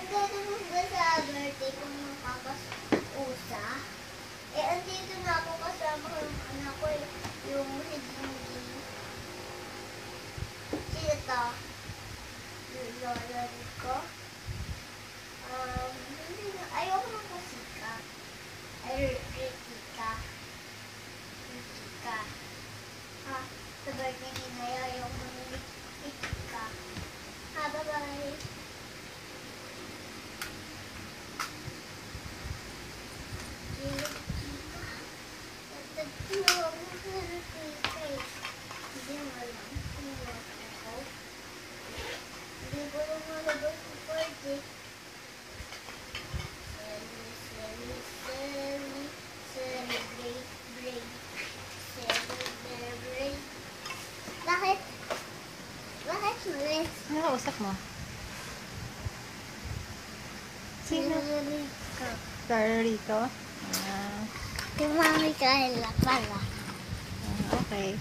Nagkaroon ba sa birthday ko ng kakasusa? Eh, andito na ako kasama ko yung anak ko, yung si Jingy. Sino to? Yung lola ko. Hindi na. Ayoko ng musika. Ay, Ritika. Ritika. Sa birthday ni Naya, ayoko ng Ritika. Bye-bye. Bakit? Bakit malis? Ano kausap mo? Sino? Rico. Rico? Si Mami Carla pala. Okay.